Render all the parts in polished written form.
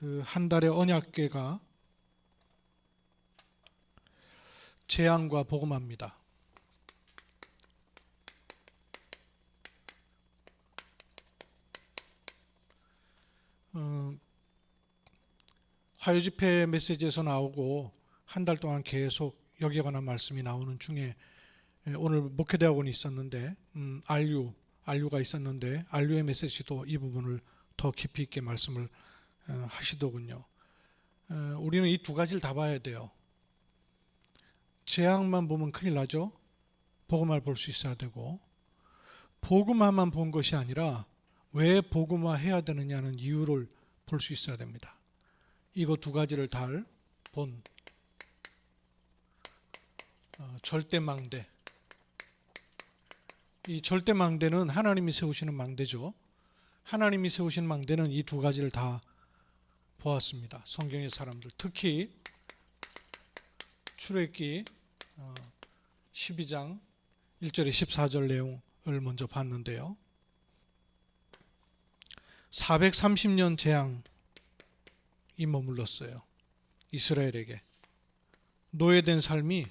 그 한 달의 언약궤가 재앙과 복음화입니다. 화요집회 메시지에서 나오고 한 달 동안 계속 여기에 관한 말씀이 나오는 중에 오늘 목회대학원이 있었는데 RU가 있었는데 RU의 메시지도 이 부분을 더 깊이 있게 말씀을 하시더군요. 우리는 이 두 가지를 다 봐야 돼요. 재앙만 보면 큰일 나죠. 복음화를 볼 수 있어야 되고, 복음화만 본 것이 아니라 왜 복음화 해야 되느냐는 이유를 볼 수 있어야 됩니다. 이거 두 가지를 다 본 절대망대. 이 절대망대는 하나님이 세우시는 망대죠. 하나님이 세우신 망대는 이 두 가지를 다 보았습니다. 성경의 사람들, 특히 출애굽기 12장 1절에 14절 내용을 먼저 봤는데요. 430년 재앙이 머물렀어요. 이스라엘에게. 노예된 삶이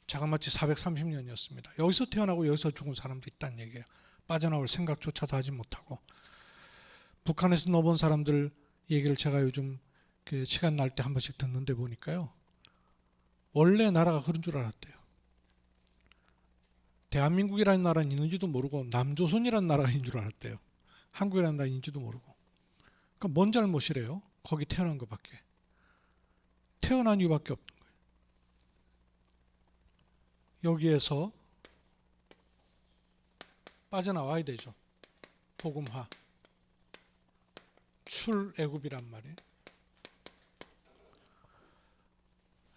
자그마치 430년이었습니다. 여기서 태어나고 여기서 죽은 사람도 있다는 얘기예요. 빠져나올 생각조차도 하지 못하고. 북한에서 넘어온 사람들 얘기를 제가 요즘 시간 날 때 한 번씩 듣는데 보니까요. 원래 나라가 그런 줄 알았대요. 대한민국이라는 나라는 있는지도 모르고 남조선이라는 나라가 있는 줄 알았대요. 한국이라는 나라가 있는지도 모르고. 그러니까 뭔 잘못이래요? 거기 태어난 것밖에. 태어난 이유밖에 없는 거예요. 여기에서 빠져나와야 되죠. 복음화. 출애굽이란 말이에요.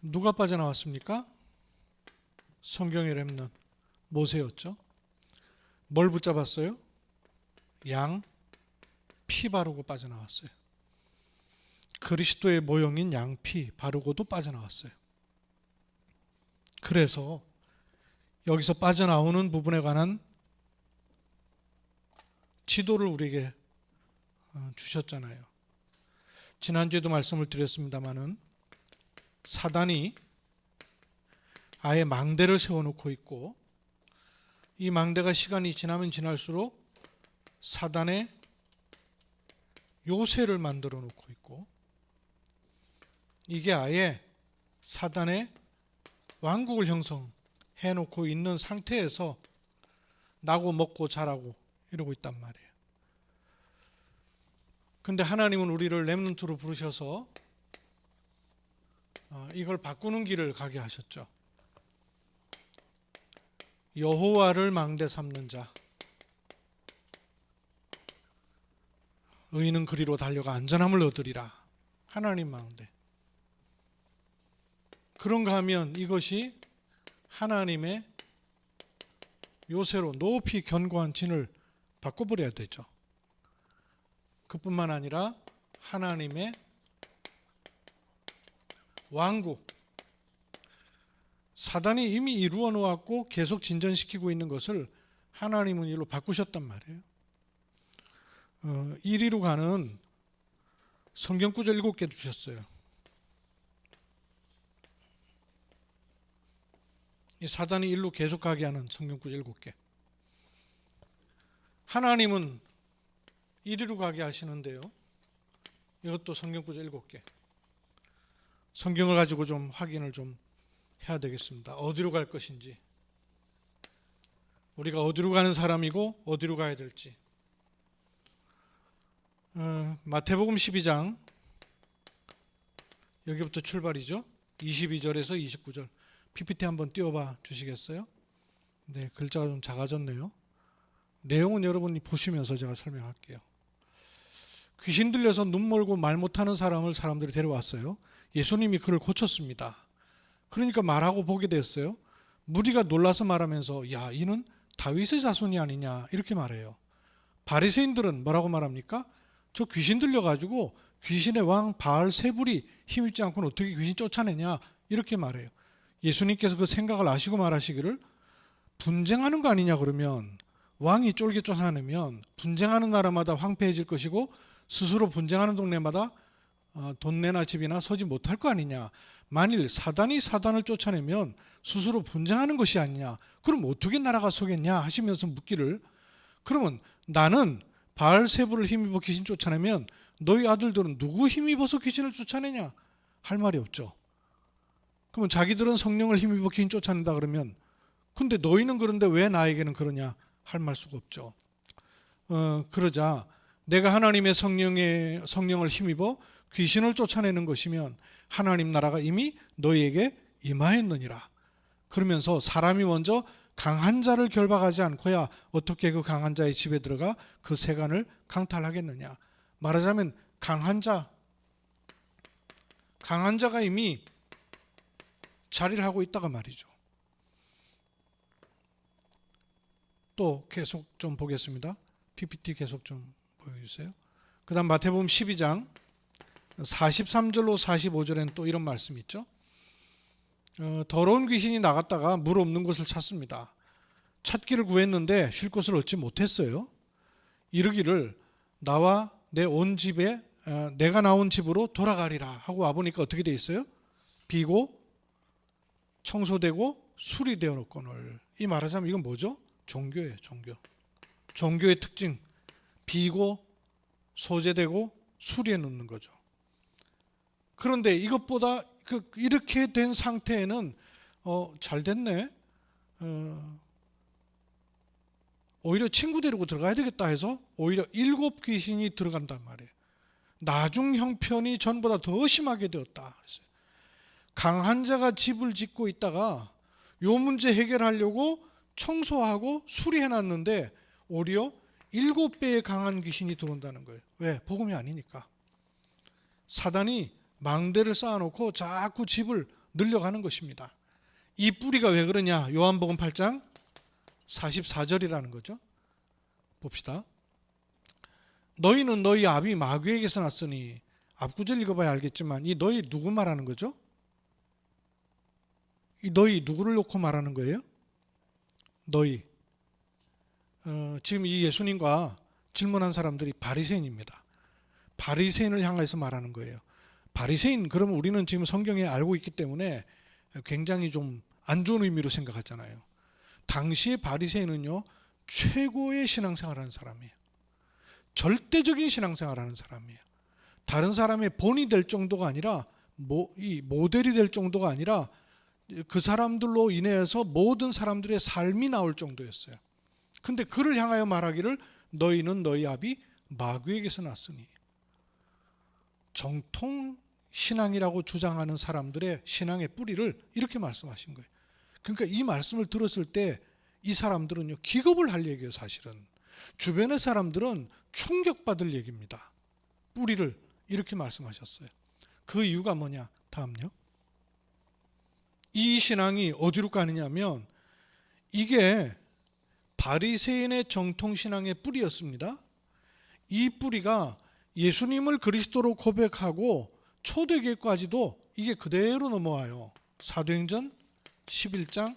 누가 빠져나왔습니까? 성경의 렘넌트 모세였죠. 뭘 붙잡았어요? 양 피 바르고 빠져나왔어요. 그리스도의 모형인 양피 바르고도 빠져나왔어요. 그래서 여기서 빠져나오는 부분에 관한 지도를 우리에게 주셨잖아요. 지난주에도 말씀을 드렸습니다마는 사단이 아예 망대를 세워놓고 있고, 이 망대가 시간이 지나면 지날수록 사단의 요새를 만들어 놓고 있고, 이게 아예 사단의 왕국을 형성해 놓고 있는 상태에서 나고 먹고 자라고 이러고 있단 말이에요. 근데 하나님은 우리를 렘넌트로 부르셔서 이걸 바꾸는 길을 가게 하셨죠. 여호와를 망대 삼는 자, 의인은 그리로 달려가 안전함을 얻으리라. 하나님 망대. 그런가 하면 이것이 하나님의 요새로 높이 견고한 진을 바꿔버려야 되죠. 그뿐만 아니라 하나님의 왕국, 사단이 이미 이루어 놓았고 계속 진전시키고 있는 것을 하나님은 이로 바꾸셨단 말이에요. 이리로 가는 성경 구절 7개 주셨어요. 이 사단이 일로 계속 가게 하는 성경 구절 7개. 하나님은 이리로 가게 하시는데요. 이것도 성경 구절 7개. 성경을 가지고 좀 확인을 좀 해야 되겠습니다. 어디로 갈 것인지, 우리가 어디로 가는 사람이고 어디로 가야 될지. 마태복음 12장 여기부터 출발이죠. 22절에서 29절. PPT 한번 띄워봐 주시겠어요? 네, 글자가 좀 작아졌네요. 내용은 여러분이 보시면서 제가 설명할게요. 귀신 들려서 눈 멀고 말 못하는 사람들이 데려왔어요. 예수님이 그를 고쳤습니다. 그러니까 말하고 보게 됐어요. 무리가 놀라서 말하면서 야, 이는 다윗의 자손이 아니냐 이렇게 말해요. 바리새인들은 뭐라고 말합니까? 저 귀신 들려가지고 귀신의 왕 바알세불이 힘있지 않고는 어떻게 귀신 쫓아내냐 이렇게 말해요. 예수님께서 그 생각을 아시고 말하시기를 분쟁하는 거 아니냐 그러면, 왕이 쫄게 쫓아내면 분쟁하는 나라마다 황폐해질 것이고 스스로 분쟁하는 동네마다 돈내나 집이나 서지 못할 거 아니냐. 만일 사단이 사단을 쫓아내면 스스로 분쟁하는 것이 아니냐. 그럼 어떻게 나라가 서겠냐 하시면서 묻기를, 그러면 나는 바알세불을 힘입어 귀신 쫓아내면 너희 아들들은 누구 힘입어서 귀신을 쫓아내냐 할 말이 없죠. 그러면 자기들은 성령을 힘입어 귀신 쫓아낸다 그러면, 근데 너희는 그런데 왜 나에게는 그러냐 할 말 수가 없죠. 그러자 내가 하나님의 성령을 힘입어 귀신을 쫓아내는 것이면 하나님 나라가 이미 너희에게 임하였느니라. 그러면서 사람이 먼저 강한 자를 결박하지 않고야 어떻게 그 강한 자의 집에 들어가 그 세간을 강탈하겠느냐. 말하자면 강한 자가 이미 자리를 하고 있다가 말이죠. 또 계속 좀 보겠습니다. PPT 계속 좀 보여주세요. 그 다음 마태복음 12장 43절로 45절에는 또 이런 말씀이 있죠. 더러운 귀신이 나갔다가 물 없는 곳을 찾습니다. 찾기를 구했는데 쉴 곳을 얻지 못했어요. 이르기를 나와 내 온 집에 내가 나온 집으로 돌아가리라 하고 와보니까 어떻게 돼 있어요? 비고 청소되고 수리되어 놓거늘. 이 말하자면 이건 뭐죠? 종교예요. 종교의 특징, 비고 소재되고 수리해 놓는 거죠. 그런데 이것보다 이렇게 된 상태에는 잘 됐네, 오히려 친구 데리고 들어가야 되겠다 해서 오히려 7 귀신이 들어간단 말이에요. 나중 형편이 전보다 더 심하게 되었다. 그랬어요. 강한 자가 집을 짓고 있다가 요 문제 해결하려고 청소하고 수리해놨는데 오히려 7배의 강한 귀신이 들어온다는 거예요. 왜? 복음이 아니니까. 사단이 망대를 쌓아놓고 자꾸 집을 늘려가는 것입니다. 이 뿌리가 왜 그러냐? 요한복음 8장 44절이라는 거죠. 봅시다. 너희는 너희 아비 마귀에게서 났으니, 앞구절 읽어봐야 알겠지만 이 너희 누구 말하는 거죠? 이 너희 누구를 놓고 말하는 거예요? 너희. 지금 이 예수님과 질문한 사람들이 바리새인입니다. 바리새인을 향해서 말하는 거예요. 바리새인, 그러면 우리는 지금 성경에 알고 있기 때문에 굉장히 좀 안 좋은 의미로 생각하잖아요. 당시의 바리새인은요, 최고의 신앙생활하는 사람이에요. 절대적인 신앙생활하는 사람이에요. 다른 사람의 본이 될 정도가 아니라, 이 모델이 될 정도가 아니라 그 사람들로 인해서 모든 사람들의 삶이 나올 정도였어요. 근데 그를 향하여 말하기를 너희는 너희 아비 마귀에게서 났으니. 정통 신앙이라고 주장하는 사람들의 신앙의 뿌리를 이렇게 말씀하신 거예요. 그러니까 이 말씀을 들었을 때 이 사람들은요, 기겁을 할 얘기예요. 사실은 주변의 사람들은 충격받을 얘기입니다. 뿌리를 이렇게 말씀하셨어요. 그 이유가 뭐냐? 다음요. 이 신앙이 어디로 가느냐면 이게 바리새인의 정통신앙의 뿌리였습니다. 이 뿌리가 예수님을 그리스도로 고백하고 초대교회까지도 이게 그대로 넘어와요. 사도행전 11장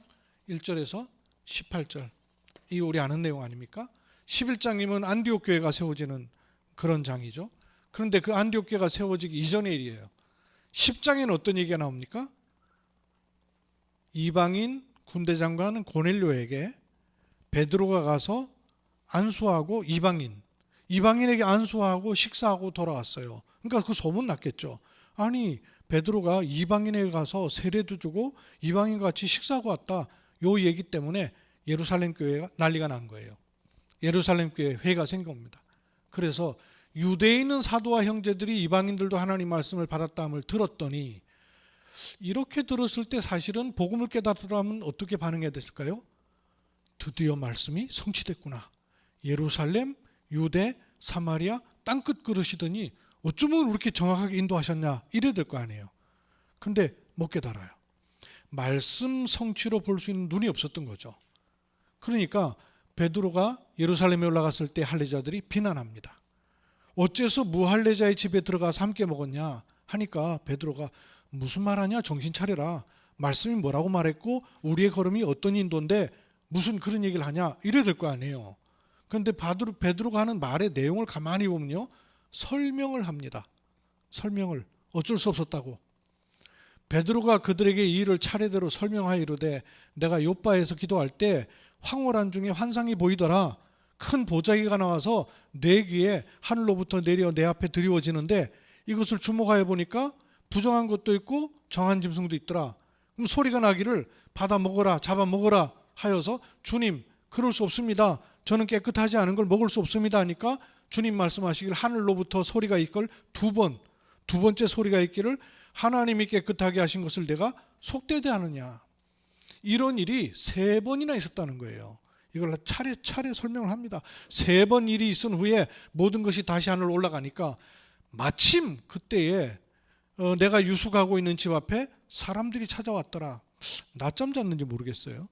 1절에서 18절. 이게 우리 아는 내용 아닙니까? 11장이면 안디옥 교회가 세워지는 그런 장이죠. 그런데 그 안디옥 교회가 세워지기 이전의 일이에요. 10장에는 어떤 얘기가 나옵니까? 이방인 군대장관 고넬료에게 베드로가 가서 안수하고 이방인에게 안수하고 식사하고 돌아왔어요. 그러니까 그 소문 났겠죠. 아니, 베드로가 이방인에게 가서 세례도 주고 이방인과 같이 식사하고 왔다. 요 얘기 때문에 예루살렘 교회가 난리가 난 거예요. 예루살렘 교회 회가 생긴 겁니다. 그래서 유대에 있는 사도와 형제들이 이방인들도 하나님 말씀을 받았다함을 들었더니, 이렇게 들었을 때 사실은 복음을 깨달으라면 어떻게 반응해야 됐을까요? 드디어 말씀이 성취됐구나. 예루살렘, 유대, 사마리아 땅끝 그러시더니 어쩌면 그렇게 정확하게 인도하셨냐 이래야 될 거 아니에요. 근데 못 깨달아요. 말씀 성취로 볼 수 있는 눈이 없었던 거죠. 그러니까 베드로가 예루살렘에 올라갔을 때 할례자들이 비난합니다. 어째서 무할례자의 집에 들어가서 함께 먹었냐 하니까 베드로가 무슨 말하냐, 정신 차려라. 말씀이 뭐라고 말했고 우리의 걸음이 어떤 인도인데 무슨 그런 얘기를 하냐 이래야 될 거 아니에요. 그런데 베드로가 하는 말의 내용을 가만히 보면요, 설명을 합니다. 설명을 어쩔 수 없었다고. 베드로가 그들에게 이 일을 차례대로 설명하이르되 내가 요바에서 기도할 때 황홀한 중에 환상이 보이더라. 큰 보자기가 나와서 내 귀에 하늘로부터 내려 내 앞에 드리워지는데 이것을 주목하여 보니까 부정한 것도 있고 정한 짐승도 있더라. 그럼 소리가 나기를 받아 먹어라 잡아 먹어라 하여서 주님 그럴 수 없습니다. 저는 깨끗하지 않은 걸 먹을 수 없습니다 하니까 주님 말씀하시길 하늘로부터 소리가 있걸 두 번째 소리가 있기를 하나님이 깨끗하게 하신 것을 내가 속되대하느냐. 이런 일이 3번이나 있었다는 거예요. 이걸 차례차례 설명을 합니다. 3번 일이 있은 후에 모든 것이 다시 하늘로 올라가니까 마침 그때에 내가 유숙하고 있는 집 앞에 사람들이 찾아왔더라. 낮잠 잤는지 모르겠어요.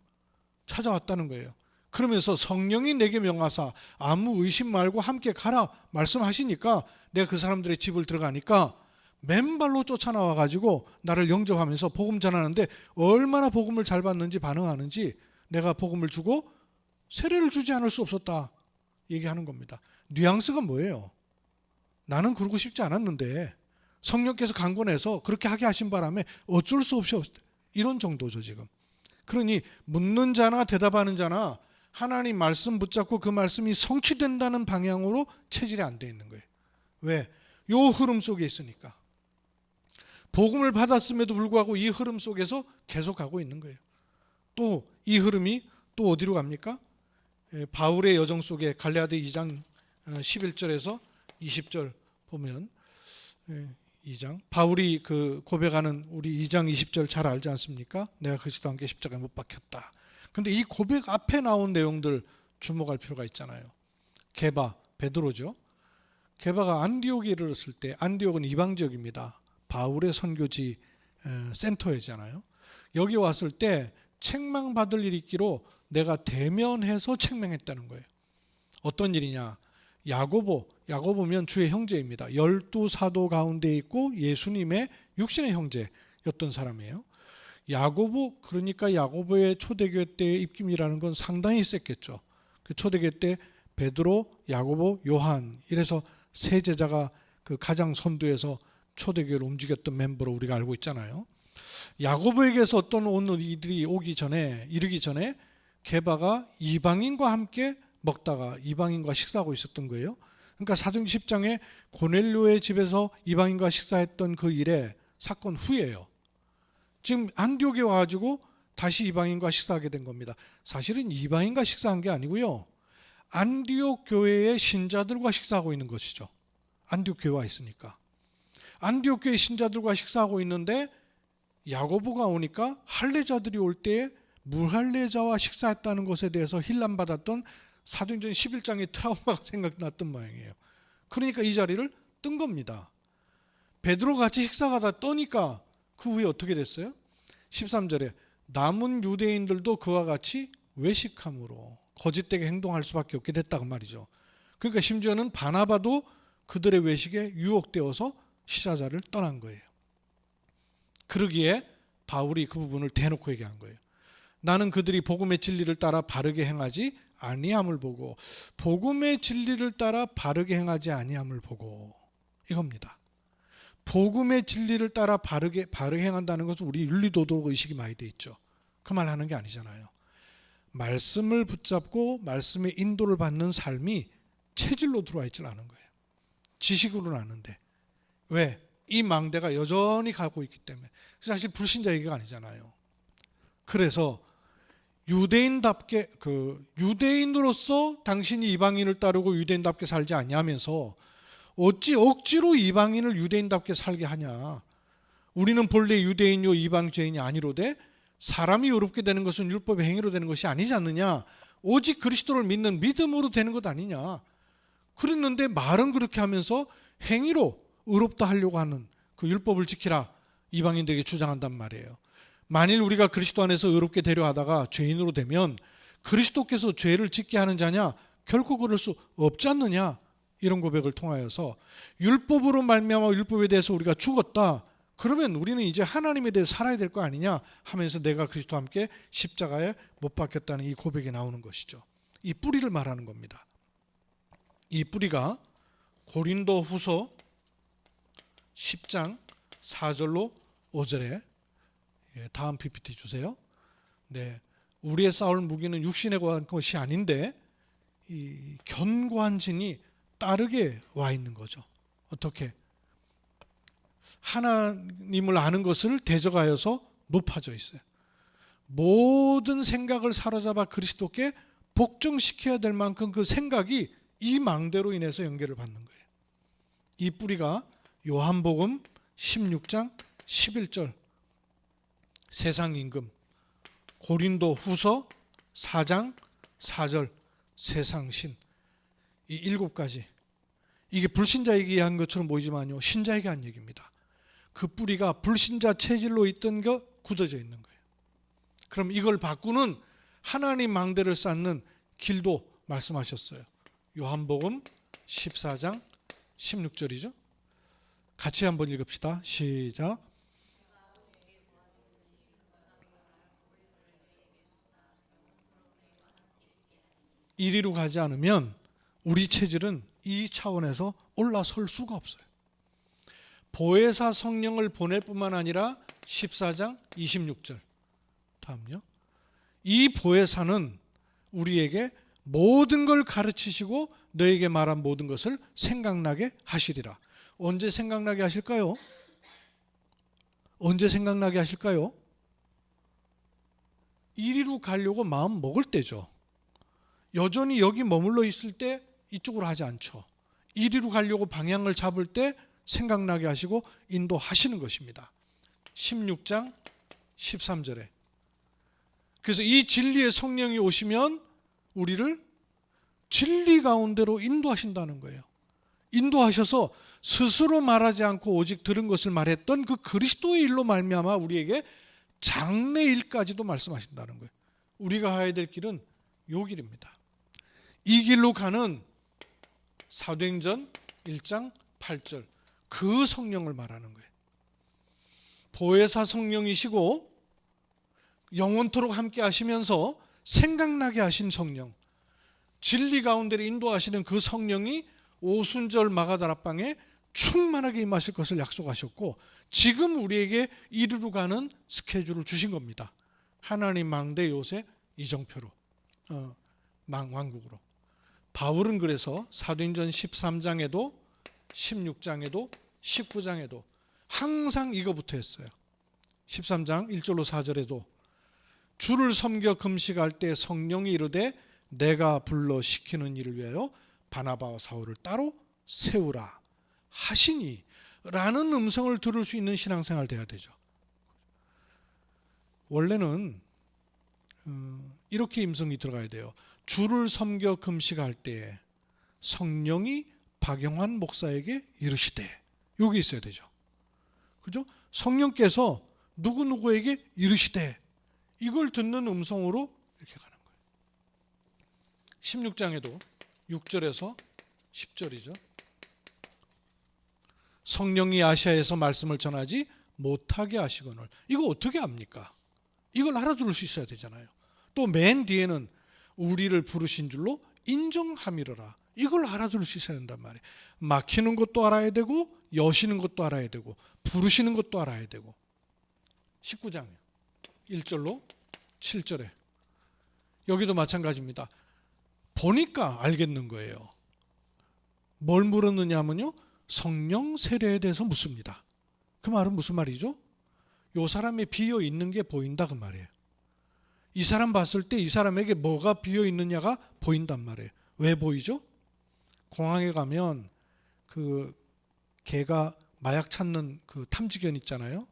찾아왔다는 거예요. 그러면서 성령이 내게 명하사 아무 의심 말고 함께 가라 말씀하시니까 내가 그 사람들의 집을 들어가니까 맨발로 쫓아나와 가지고 나를 영접하면서 복음 전하는데 얼마나 복음을 잘 받는지 반응하는지 내가 복음을 주고 세례를 주지 않을 수 없었다 얘기하는 겁니다. 뉘앙스가 뭐예요? 나는 그러고 싶지 않았는데 성령께서 강권해서 그렇게 하게 하신 바람에 어쩔 수 없이 이런 정도죠 지금. 그러니 묻는 자나 대답하는 자나 하나님 말씀 붙잡고 그 말씀이 성취된다는 방향으로 체질이 안 돼 있는 거예요. 왜? 요 흐름 속에 있으니까. 복음을 받았음에도 불구하고 이 흐름 속에서 계속 가고 있는 거예요. 또 이 흐름이 또 어디로 갑니까? 바울의 여정 속에 갈라디아 2장 11절에서 20절 보면 2장 바울이 그 고백하는 우리 2장 20절 잘 알지 않습니까? 내가 그리스도와 함께 십자가에 못 박혔다. 그런데 이 고백 앞에 나온 내용들 주목할 필요가 있잖아요. 게바, 베드로죠. 게바가 안디옥에 이르렀을 때 안디옥은 이방 지역입니다. 바울의 선교지 센터이잖아요. 여기 왔을 때 책망받을 일이 있기로 내가 대면해서 책망했다는 거예요. 어떤 일이냐? 야고보면 주의 형제입니다. 12사도 가운데 있고 예수님의 육신의 형제였던 사람이에요. 야고보, 그러니까 야고보의 초대교회 때의 입김이라는 건 상당히 셌겠죠. 그 초대교회 때 베드로, 야고보, 요한 이래서 세 제자가 그 가장 선두에서 초대교회를 움직였던 멤버로 우리가 알고 있잖아요. 야고보에게서 어떤 이들이 이르기 전에 게바가 이방인과 함께 먹다가 이방인과 식사하고 있었던 거예요. 그러니까 사도행전 10장에 고넬료의 집에서 이방인과 식사했던 그 일의 사건 후예요. 지금 안디옥에 와가지고 다시 이방인과 식사하게 된 겁니다. 사실은 이방인과 식사한 게 아니고요. 안디옥 교회의 신자들과 식사하고 있는 것이죠. 안디옥 교회에 와 있으니까. 안디옥 교회 신자들과 식사하고 있는데 야고보가 오니까 할례자들이 올 때에 무할례자와 식사했다는 것에 대해서 힐난받았던 사도행전 11장의 트라우마가 생각났던 모양이에요. 그러니까 이 자리를 뜬 겁니다. 베드로 같이 식사하다 떠니까 그 후에 어떻게 됐어요? 13절에 남은 유대인들도 그와 같이 외식함으로 거짓되게 행동할 수밖에 없게 됐다고 말이죠. 그러니까 심지어는 바나바도 그들의 외식에 유혹되어서 시사자를 떠난 거예요. 그러기에 바울이 그 부분을 대놓고 얘기한 거예요. 나는 그들이 복음의 진리를 따라 바르게 행하지 아니함을 보고 복음의 진리를 따라 바르게 행하지 아니함을 보고 이겁니다. 복음의 진리를 따라 바르게 행한다는 것은 우리 윤리도덕 의식이 많이 돼 있죠. 그 말 하는 게 아니잖아요. 말씀을 붙잡고 말씀의 인도를 받는 삶이 체질로 들어와 있질 않은 거예요. 지식으로는 아는데. 왜? 이 망대가 여전히 가고 있기 때문에. 사실 불신자 얘기가 아니잖아요. 그래서 유대인답게 유대인으로서 당신이 이방인을 따르고 유대인답게 살지 아니하면서 어찌 억지로 이방인을 유대인답게 살게 하냐. 우리는 본래 유대인요 이방 죄인이 아니로되 사람이 의롭게 되는 것은 율법의 행위로 되는 것이 아니지 않느냐. 오직 그리스도를 믿는 믿음으로 되는 것 아니냐. 그랬는데 말은 그렇게 하면서 행위로 의롭다 하려고 하는 그 율법을 지키라 이방인들에게 주장한단 말이에요. 만일 우리가 그리스도 안에서 의롭게 되려 하다가 죄인으로 되면 그리스도께서 죄를 짓게 하는 자냐? 결코 그럴 수 없지 않느냐? 이런 고백을 통하여서 율법으로 말미암아 율법에 대해서 우리가 죽었다. 그러면 우리는 이제 하나님에 대해 살아야 될 거 아니냐 하면서 내가 그리스도와 함께 십자가에 못 박혔다는 이 고백이 나오는 것이죠. 이 뿌리를 말하는 겁니다. 이 뿌리가 고린도 후서 10장 4절로 5절에 다음 PPT 주세요. 네, 우리의 싸울 무기는 육신에 관한 것이 아닌데 이 견고한 진이 따르게 와 있는 거죠. 어떻게? 하나님을 아는 것을 대적하여서 높아져 있어요. 모든 생각을 사로잡아 그리스도께 복종시켜야 될 만큼 그 생각이 이 망대로 인해서 연결을 받는 거예요. 이 뿌리가 요한복음 16장 11절 세상 임금, 고린도 후서 4장 4절 세상 신, 이 7가지. 이게 불신자에게 한 것처럼 보이지만요, 신자에게 한 얘기입니다. 그 뿌리가 불신자 체질로 있던 거 굳어져 있는 거예요. 그럼 이걸 바꾸는 하나님 망대를 쌓는 길도 말씀하셨어요. 요한복음 14장 16절이죠. 같이 한번 읽읍시다. 시작. 이리로 가지 않으면 우리 체질은 이 차원에서 올라설 수가 없어요. 보혜사 성령을 보낼 뿐만 아니라 14장 26절 다음요. 이 보혜사는 우리에게 모든 걸 가르치시고 너에게 말한 모든 것을 생각나게 하시리라. 언제 생각나게 하실까요? 언제 생각나게 하실까요? 이리로 가려고 마음 먹을 때죠. 여전히 여기 머물러 있을 때 이쪽으로 하지 않죠. 이리로 가려고 방향을 잡을 때 생각나게 하시고 인도하시는 것입니다. 16장 13절에. 그래서 이 진리의 성령이 오시면 우리를 진리 가운데로 인도하신다는 거예요. 인도하셔서 스스로 말하지 않고 오직 들은 것을 말했던 그 그리스도의 일로 말미암아 우리에게 장래일까지도 말씀하신다는 거예요. 우리가 가야 될 길은 요 길입니다. 이 길로 가는 사도행전 1장 8절 그 성령을 말하는 거예요. 보혜사 성령이시고 영원토록 함께 하시면서 생각나게 하신 성령, 진리 가운데를 인도하시는 그 성령이 오순절 마가다락방에 충만하게 임하실 것을 약속하셨고 지금 우리에게 이리로 가는 스케줄을 주신 겁니다. 하나님 망대 요새 이정표로 왕국으로. 바울은 그래서 사도행전 13장에도 16장에도 19장에도 항상 이거부터 했어요. 13장 1절로 4절에도 주를 섬겨 금식할 때 성령이 이르되 내가 불러 시키는 일을 위하여 바나바와 사울을 따로 세우라 하시니 라는 음성을 들을 수 있는 신앙생활 돼야 되죠. 원래는 이렇게 음성이 들어가야 돼요. 주를 섬겨 금식할 때 성령이 박영환 목사에게 이르시되 여기 있어야 되죠. 그죠? 성령께서 누구누구에게 이르시되 이걸 듣는 음성으로 이렇게 가는 거예요. 16장에도 6절에서 10절이죠. 성령이 아시아에서 말씀을 전하지 못하게 하시거늘. 이거 어떻게 합니까? 이걸 알아들을 수 있어야 되잖아요. 또 맨 뒤에는 우리를 부르신 줄로 인정함이로라. 이걸 알아들을 수 있어야 된단 말이에요. 막히는 것도 알아야 되고 여시는 것도 알아야 되고 부르시는 것도 알아야 되고. 19장 1절로 7절에 여기도 마찬가지입니다. 보니까 알겠는 거예요. 뭘 물었느냐 하면요. 성령 세례에 대해서 묻습니다. 그 말은 무슨 말이죠? 이 사람이 비어 있는 게 보인다 그 말이에요. 이 사람 봤을 때 이 사람에게 뭐가 비어 있느냐가 보인단 말이에요. 왜 보이죠? 공항에 가면 그 개가 마약 찾는 그 탐지견 있잖아요.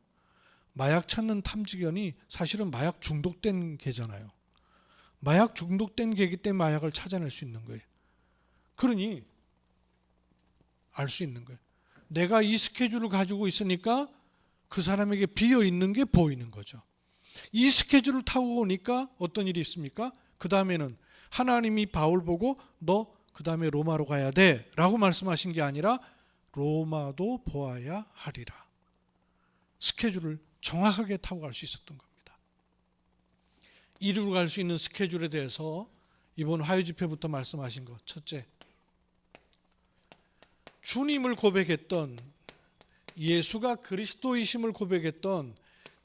마약 찾는 탐지견이 사실은 마약 중독된 개잖아요. 마약 중독된 개이기 때문에 마약을 찾아낼 수 있는 거예요. 그러니 알 수 있는 거예요. 내가 이 스케줄을 가지고 있으니까 그 사람에게 비어 있는 게 보이는 거죠. 이 스케줄을 타고 오니까 어떤 일이 있습니까? 그 다음에는 하나님이 바울 보고 너 그 다음에 로마로 가야 돼 라고 말씀하신 게 아니라 로마도 보아야 하리라. 스케줄을 정확하게 타고 갈 수 있었던 겁니다. 이리로 갈 수 있는 스케줄에 대해서 이번 화요집회부터 말씀하신 것. 첫째, 주님을 고백했던 예수가 그리스도이심을 고백했던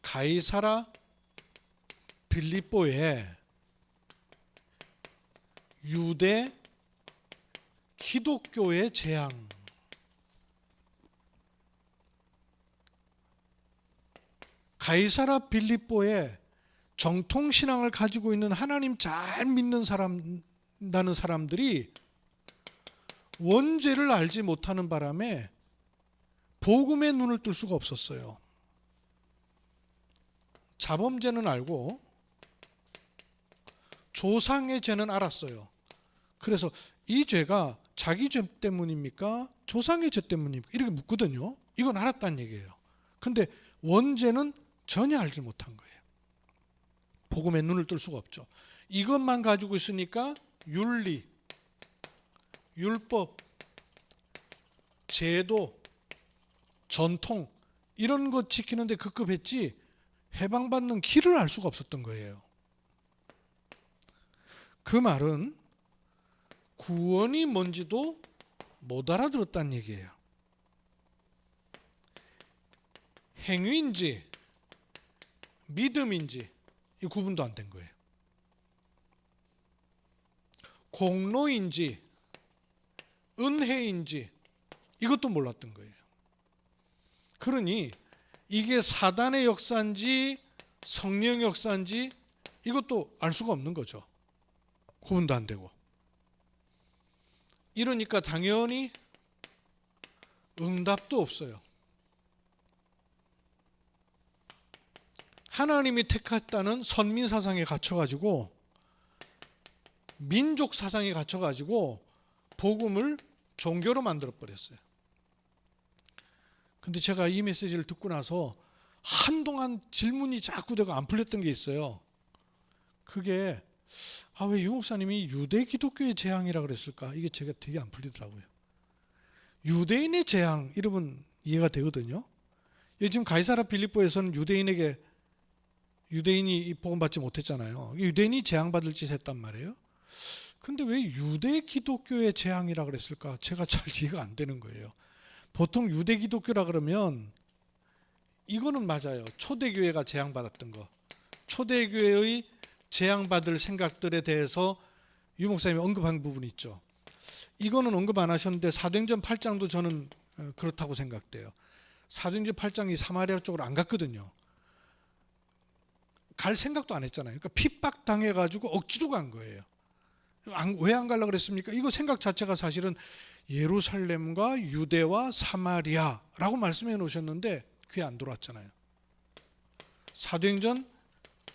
가이사라 빌립보에 유대 기독교의 재앙, 가이사라 빌립보에 정통신앙을 가지고 있는 하나님 잘 믿는 나는 사람들이 원죄를 알지 못하는 바람에 복음의 눈을 뜰 수가 없었어요. 자범죄는 알고 조상의 죄는 알았어요. 그래서 이 죄가 자기 죄 때문입니까? 조상의 죄 때문입니까? 이렇게 묻거든요. 이건 알았다는 얘기예요. 근데 원죄는 전혀 알지 못한 거예요. 복음의 눈을 뜰 수가 없죠. 이것만 가지고 있으니까 윤리, 율법, 제도, 전통 이런 것 지키는데 급급했지 해방받는 길을 알 수가 없었던 거예요. 그 말은 구원이 뭔지도 못 알아들었다는 얘기예요. 행위인지 믿음인지 이 구분도 안 된 거예요. 공로인지 은혜인지 이것도 몰랐던 거예요. 그러니 이게 사단의 역사인지 성령의 역사인지 이것도 알 수가 없는 거죠. 구분도 안 되고. 이러니까 당연히 응답도 없어요. 하나님이 택했다는 선민 사상에 갇혀가지고 민족 사상에 갇혀가지고 복음을 종교로 만들어버렸어요. 근데 제가 이 메시지를 듣고 나서 한동안 질문이 자꾸 되고 안 풀렸던 게 있어요. 그게 왜 유 목사님이 유대 기독교의 재앙이라 그랬을까? 이게 제가 되게 안 풀리더라고요. 유대인의 재앙 이러면 이해가 되거든요. 지금 가이사라 빌립보에서는 유대인이 복음 받지 못했잖아요. 유대인이 재앙받을 짓 했단 말이에요. 근데 왜 유대 기독교의 재앙이라 그랬을까? 제가 잘 이해가 안 되는 거예요. 보통 유대 기독교라 그러면 이거는 맞아요. 초대교회가 재앙받았던 거. 초대교회의 재앙받을 생각들에 대해서 유 목사님이 언급한 부분이 있죠. 이거는 언급 안 하셨는데 사도행전 8장도 저는 그렇다고 생각돼요. 사도행전 8장이 사마리아 쪽으로 안 갔거든요. 갈 생각도 안 했잖아요. 그러니까 핍박당해가지고 억지로 간 거예요. 왜 안 가려고 그랬습니까? 이거 생각 자체가 사실은 예루살렘과 유대와 사마리아라고 말씀해 놓으셨는데 귀에 안 들어왔잖아요. 사도행전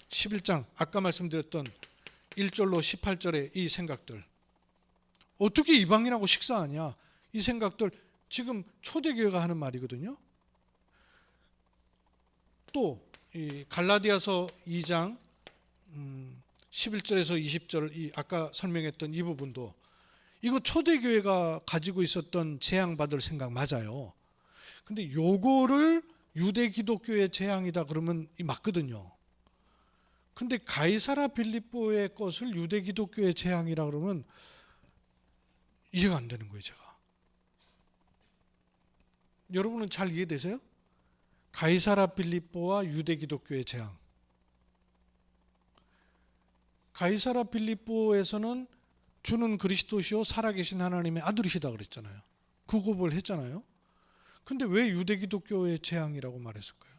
11장 아까 말씀드렸던 1절로 18절의 이 생각들, 어떻게 이방인하고 식사하냐, 이 생각들 지금 초대교회가 하는 말이거든요. 또 이 갈라디아서 2장 11절에서 20절 이 아까 설명했던 이 부분도 이거 초대교회가 가지고 있었던 재앙받을 생각 맞아요. 근데 요거를 유대 기독교의 재앙이다 그러면 이 맞거든요. 근데 가이사라 빌립보의 것을 유대 기독교의 재앙이라 그러면 이해가 안 되는 거예요, 제가. 여러분은 잘 이해되세요? 가이사라 빌립보와 유대 기독교의 재앙. 가이사라 빌립보에서는 주는 그리스도시요 살아계신 하나님의 아들이시다 그랬잖아요. 그 고백을 했잖아요. 근데 왜 유대 기독교의 재앙이라고 말했을까요?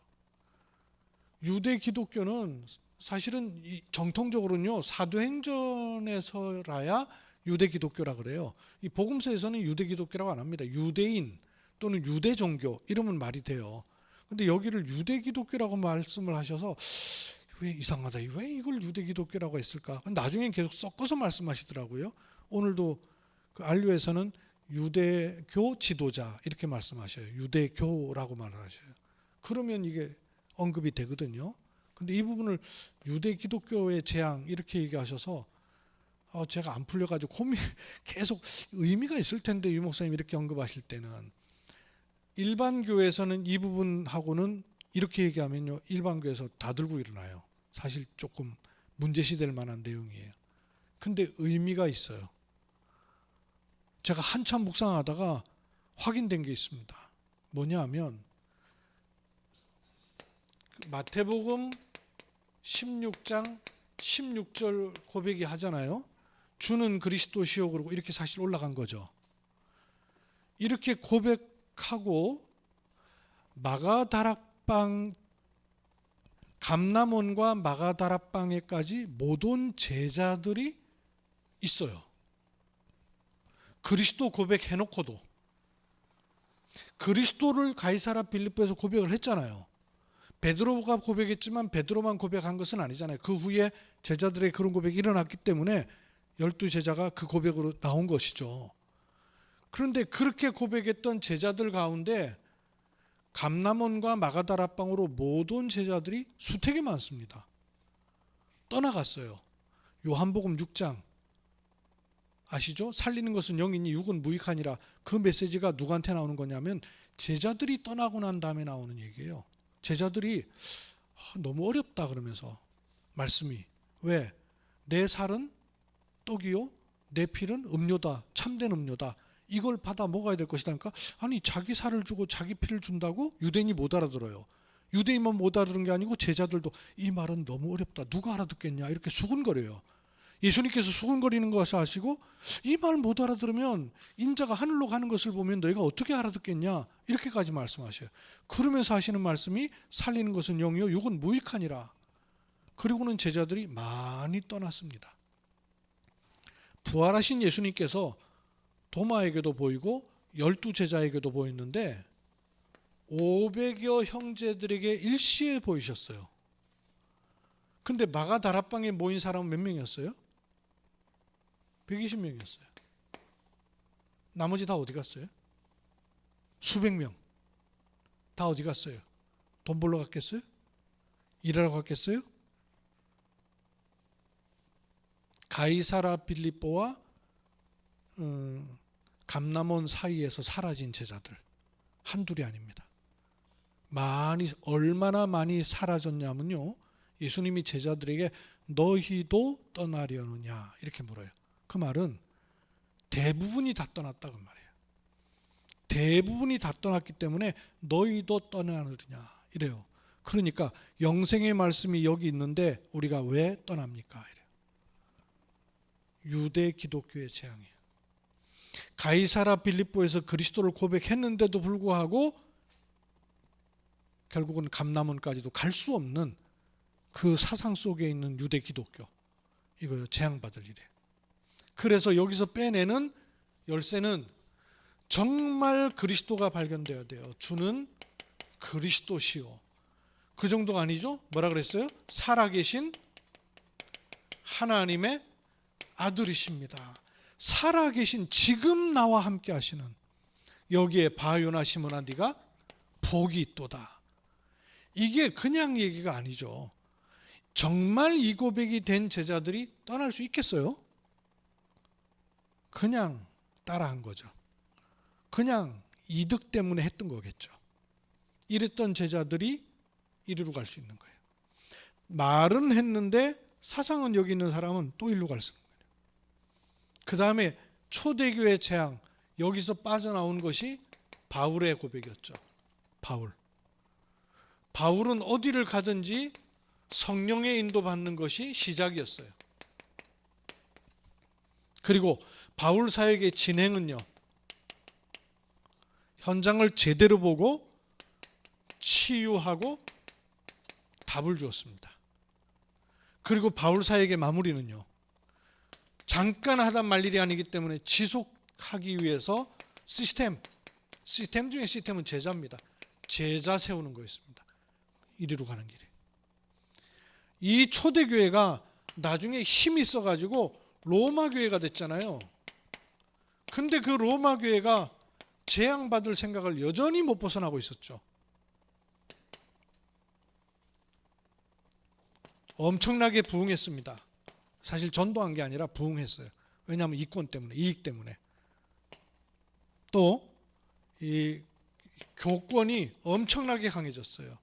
유대 기독교는 사실은 정통적으로는요 사도행전에서라야 유대 기독교라 그래요. 이 복음서에서는 유대 기독교라고 안 합니다. 유대인 또는 유대 종교 이러면 말이 돼요. 근데 여기를 유대 기독교라고 말씀을 하셔서 왜 이상하다. 왜 이걸 유대 기독교라고 했을까? 나중엔 계속 섞어서 말씀하시더라고요. 오늘도 그 안류에서는 유대교 지도자 이렇게 말씀하셔요. 유대교라고 말을 하셔요. 그러면 이게 언급이 되거든요. 근데 이 부분을 유대 기독교의 재앙 이렇게 얘기하셔서 제가 안 풀려가지고 고민 계속 의미가 있을 텐데 유 목사님 이렇게 언급하실 때는 일반 교회에서는 이 부분하고는 이렇게 얘기하면요 일반 교회에서 다 들고 일어나요. 사실 조금 문제시될 만한 내용이에요. 근데 의미가 있어요. 제가 한참 묵상하다가 확인된 게 있습니다. 뭐냐 하면 마태복음 16장 16절 고백이 하잖아요. 주는 그리스도시요, 그러고 이렇게 사실 올라간 거죠. 이렇게 고백하고 마가다락방, 감람원과 마가다락방에까지 못 온 제자들이 있어요. 그리스도 고백해놓고도. 그리스도를 가이사랴 빌립보에서 고백을 했잖아요. 베드로가 고백했지만 베드로만 고백한 것은 아니잖아요. 그 후에 제자들의 그런 고백이 일어났기 때문에 12제자가 그 고백으로 나온 것이죠. 그런데 그렇게 고백했던 제자들 가운데 감람원과 마가다락방으로 못 온 제자들이 수태게 많습니다. 떠나갔어요. 요한복음 6장 아시죠? 살리는 것은 영이니 육은 무익하니라. 그 메시지가 누구한테 나오는 거냐면 제자들이 떠나고 난 다음에 나오는 얘기예요. 제자들이 너무 어렵다 그러면서 말씀이, 왜? 내 살은 떡이요 내 피는 음료다, 참된 음료다. 이걸 받아 먹어야 될 것이다니까. 아니, 자기 살을 주고 자기 피를 준다고? 유대인이 못 알아들어요. 유대인만 못 알아들은 게 아니고 제자들도 이 말은 너무 어렵다, 누가 알아듣겠냐, 이렇게 수군거려요. 예수님께서 수군거리는 것을 아시고 이 말 못 알아들으면 인자가 하늘로 가는 것을 보면 너희가 어떻게 알아듣겠냐, 이렇게까지 말씀하셔요. 그러면서 하시는 말씀이 살리는 것은 영이요 육은 무익하니라. 그리고는 제자들이 많이 떠났습니다. 부활하신 예수님께서 도마에게도 보이고 12제자에게도 보였는데 500여 형제들에게 일시에 보이셨어요. 근데 마가다락방에 모인 사람은 몇 명이었어요? 120명이었어요. 나머지 다 어디 갔어요? 수백 명. 다 어디 갔어요? 돈 벌러 갔겠어요? 일하러 갔겠어요? 가이사랴 빌립보와 감람원 사이에서 사라진 제자들 한둘이 아닙니다. 얼마나 많이 사라졌냐면요, 예수님이 제자들에게 너희도 떠나려느냐 이렇게 물어요. 그 말은 대부분이 다 떠났다 그 말이에요. 대부분이 다 떠났기 때문에 너희도 떠나느냐 이래요. 그러니까 영생의 말씀이 여기 있는데 우리가 왜 떠납니까? 이래요. 유대 기독교의 재앙이에요. 가이사랴 빌립보에서 그리스도를 고백했는데도 불구하고 결국은 감람원까지도 갈 수 없는 그 사상 속에 있는 유대 기독교, 이거 재앙받을 일이에요. 그래서 여기서 빼내는 열쇠는 정말 그리스도가 발견되어야 돼요. 주는 그리스도시요. 그 정도가 아니죠? 뭐라 그랬어요? 살아계신 하나님의 아들이십니다. 살아계신, 지금 나와 함께 하시는, 여기에 바요나 시몬아 네가 복이 있도다. 이게 그냥 얘기가 아니죠. 정말 이 고백이 된 제자들이 떠날 수 있겠어요? 그냥 따라한 거죠. 그냥 이득 때문에 했던 거겠죠. 이랬던 제자들이 이리로 갈 수 있는 거예요. 말은 했는데 사상은 여기 있는 사람은 또 이리로 갈 수 있는 거예요. 그 다음에 초대교회 재앙, 여기서 빠져나온 것이 바울의 고백이었죠. 바울은 어디를 가든지 성령의 인도받는 것이 시작이었어요. 그리고 바울 사역의 진행은요, 현장을 제대로 보고 치유하고 답을 주었습니다. 그리고 바울 사역의 마무리는요, 잠깐 하다 말 일이 아니기 때문에 지속하기 위해서 시스템 중에 시스템은 제자입니다. 제자 세우는 거였습니다. 이리로 가는 길에. 이 초대교회가 나중에 힘이 있어가지고 로마 교회가 됐잖아요. 근데 그 로마 교회가 재앙받을 생각을 여전히 못 벗어나고 있었죠. 엄청나게 부흥했습니다. 사실 전도한 게 아니라 부흥했어요. 왜냐하면 이권 때문에, 이익 때문에. 또 이 교권이 엄청나게 강해졌어요.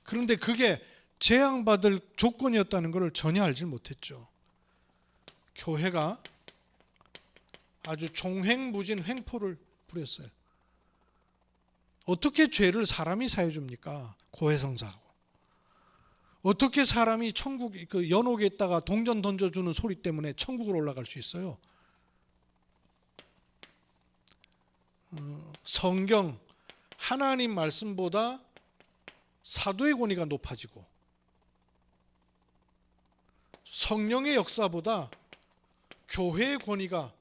그런데 그게 재앙받을 조건이었다는 것을 전혀 알지 못했죠. 교회가 아주 종횡무진 횡포를 부렸어요. 어떻게 죄를 사람이 사해줍니까? 고해성사하고. 어떻게 사람이 천국 그 연옥에 있다가 동전 던져주는 소리 때문에 천국으로 올라갈 수 있어요? 성경 하나님 말씀보다 사도의 권위가 높아지고 성령의 역사보다 교회의 권위가,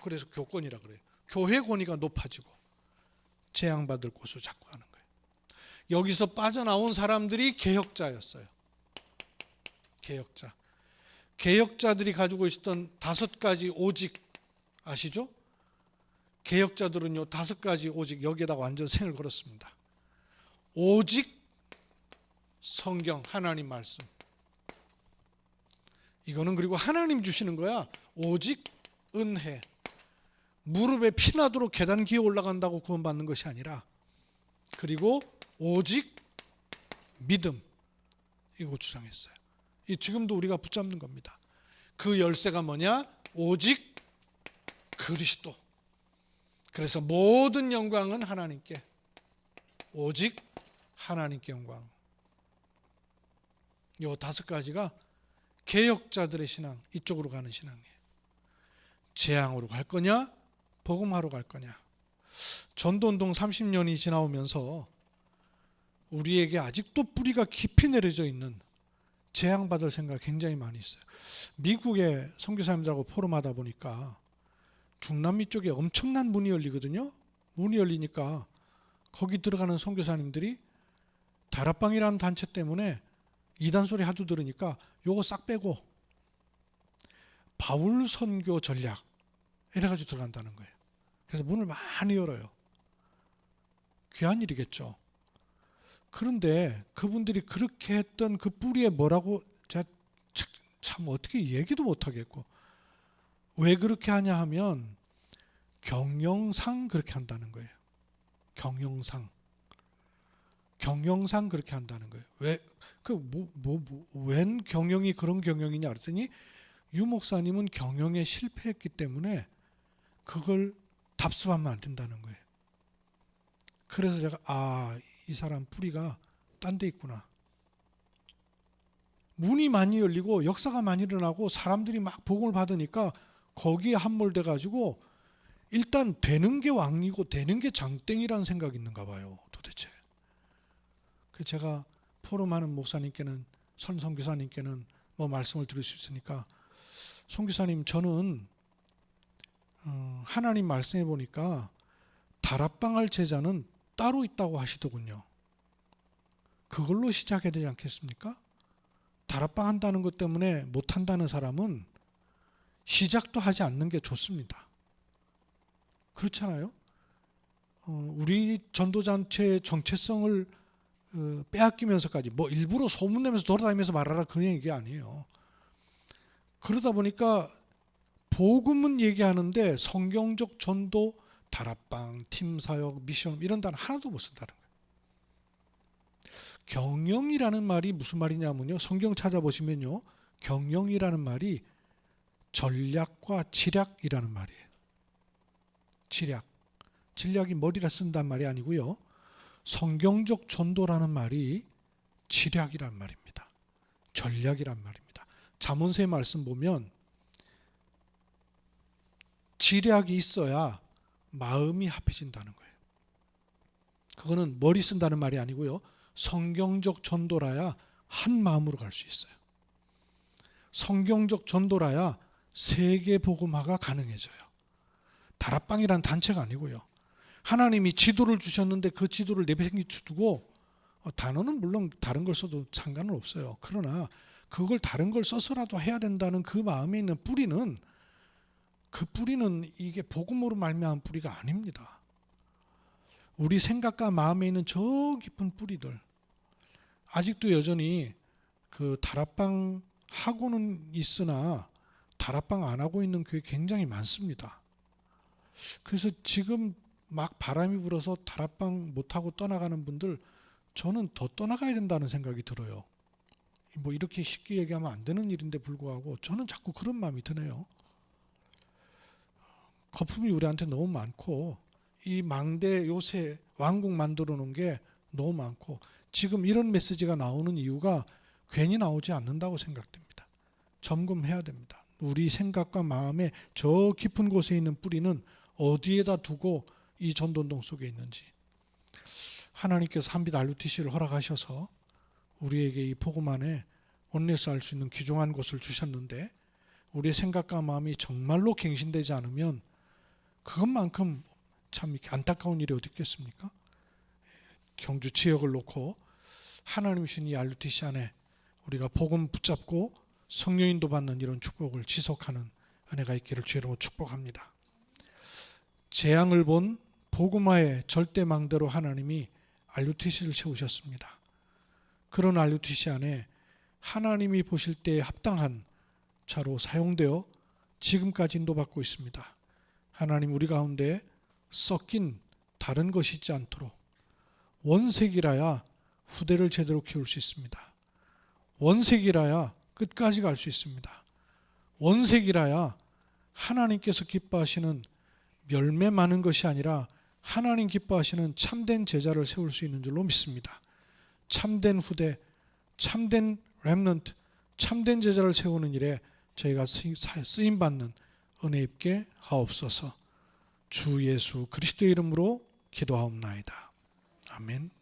그래서 교권이라 그래요. 교회의 권위가 높아지고 재앙받을 곳으로 자꾸 가는 거예요. 여기서 빠져나온 사람들이 개혁자였어요. 개혁자. 개혁자들이 가지고 있었던 5가지 오직 아시죠? 개혁자들은요 5가지 오직, 여기에다가 완전 생을 걸었습니다. 오직 성경, 하나님 말씀. 이거는 그리고 하나님 주시는 거야. 오직 은혜. 무릎에 피나도록 계단 기어 올라간다고 구원받는 것이 아니라, 그리고 오직 믿음. 이거 주장했어요. 이 지금도 우리가 붙잡는 겁니다. 그 열쇠가 뭐냐? 오직 그리스도. 그래서 모든 영광은 하나님께, 오직 하나님께 영광. 이 5가지가 개혁자들의 신앙, 이쪽으로 가는 신앙이에요. 재앙으로 갈 거냐, 복음하러 갈 거냐. 전도운동 30년이 지나오면서 우리에게 아직도 뿌리가 깊이 내려져 있는 재앙받을 생각 굉장히 많이 있어요. 미국의 선교사님들하고 포럼하다 보니까 중남미 쪽에 엄청난 문이 열리거든요. 문이 열리니까 거기 들어가는 선교사님들이 다락방이라는 단체 때문에 이단 소리 하도 들으니까 요거 싹 빼고 바울 선교 전략 이래가지고 들어간다는 거예요. 그래서 문을 많이 열어요. 귀한 일이겠죠. 그런데 그분들이 그렇게 했던 그 뿌리에 뭐라고 제가 참 어떻게 얘기도 못하겠고, 왜 그렇게 하냐 하면 경영상 그렇게 한다는 거예요. 경영상 그렇게 한다는 거예요. 왜 웬 경영이 그런 경영이냐 그랬더니 유 목사님은 경영에 실패했기 때문에 그걸 답습하면 안 된다는 거예요. 그래서 제가 이 사람 뿌리가 딴 데 있구나. 문이 많이 열리고 역사가 많이 일어나고 사람들이 막 복음을 받으니까 거기에 함몰돼 가지고 일단 되는 게 왕이고 되는 게 장땡이라는 생각이 있는가 봐요. 도대체. 그래서 제가 포럼하는 목사님께는, 선교사님께는 뭐 말씀을 드릴 수 있으니까, 선교사님 저는 하나님 말씀해 보니까 다락방할 제자는 따로 있다고 하시더군요. 그걸로 시작해야 되지 않겠습니까? 다락방 한다는 것 때문에 못한다는 사람은 시작도 하지 않는 게 좋습니다. 그렇잖아요? 우리 전도단체의 정체성을 빼앗기면서까지 뭐 일부러 소문내면서 돌아다니면서 말하라 그런 얘기 아니에요. 그러다 보니까 복음은 얘기하는데 성경적 전도, 다락방, 팀사역, 미션 이런 단어 하나도 못 쓴다는 거예요. 경영이라는 말이 무슨 말이냐면요, 성경 찾아보시면요, 경영이라는 말이 전략과 지략이라는 말이에요. 진략이 머리라 쓴단 말이 아니고요, 성경적 전도라는 말이 지략이란 말입니다. 전략이란 말입니다. 잠언서의 말씀 보면 지략이 있어야 마음이 합해진다는 거예요. 그거는 머리 쓴다는 말이 아니고요, 성경적 전도라야 한 마음으로 갈 수 있어요. 성경적 전도라야 세계 복음화가 가능해져요. 다락방이란 단체가 아니고요, 하나님이 지도를 주셨는데 그 지도를 내팽개치두고, 단어는 물론 다른 걸 써도 상관은 없어요. 그러나 그걸 다른 걸 써서라도 해야 된다는 그 마음에 있는 뿌리는, 그 뿌리는 이게 복음으로 말미암은 뿌리가 아닙니다. 우리 생각과 마음에 있는 저 깊은 뿌리들, 아직도 여전히 그 다락방 하고는 있으나 다락방 안 하고 있는 교회 굉장히 많습니다. 그래서 지금 막 바람이 불어서 다락방 못하고 떠나가는 분들, 저는 더 떠나가야 된다는 생각이 들어요. 뭐 이렇게 쉽게 얘기하면 안 되는 일인데 불구하고 저는 자꾸 그런 마음이 드네요. 거품이 우리한테 너무 많고, 이 망대 요새 왕국 만들어 놓은 게 너무 많고, 지금 이런 메시지가 나오는 이유가 괜히 나오지 않는다고 생각됩니다. 점검해야 됩니다. 우리 생각과 마음의 저 깊은 곳에 있는 뿌리는 어디에다 두고 이 전도운동 속에 있는지. 하나님께서 한빛 RUTC를 허락하셔서 우리에게 이 복음 안에 원내에서 알 수 있는 귀중한 곳을 주셨는데 우리의 생각과 마음이 정말로 갱신되지 않으면 그것만큼 참 이렇게 안타까운 일이 어디 있겠습니까? 경주 지역을 놓고 하나님 주신 이 RUTC 안에 우리가 복음 붙잡고 성령인도 받는 이런 축복을 지속하는 은혜가 있기를 주의 이름으로 축복합니다. 재앙을 본 복음화의 절대망대로 하나님이 RUTC를 세우셨습니다. 그런 RUTC 안에 하나님이 보실 때에 합당한 자로 사용되어 지금까지 인도받고 있습니다. 하나님 우리 가운데 섞인 다른 것이 있지 않도록 원색이라야 후대를 제대로 키울 수 있습니다. 원색이라야 끝까지 갈 수 있습니다. 원색이라야 하나님께서 기뻐하시는 열매 많은 것이 아니라 하나님 기뻐하시는 참된 제자를 세울 수 있는 줄로 믿습니다. 참된 후대, 참된 렘넌트, 참된 제자를 세우는 일에 저희가 쓰임받는 은혜 입게 하옵소서. 주 예수 그리스도의 이름으로 기도하옵나이다. 아멘.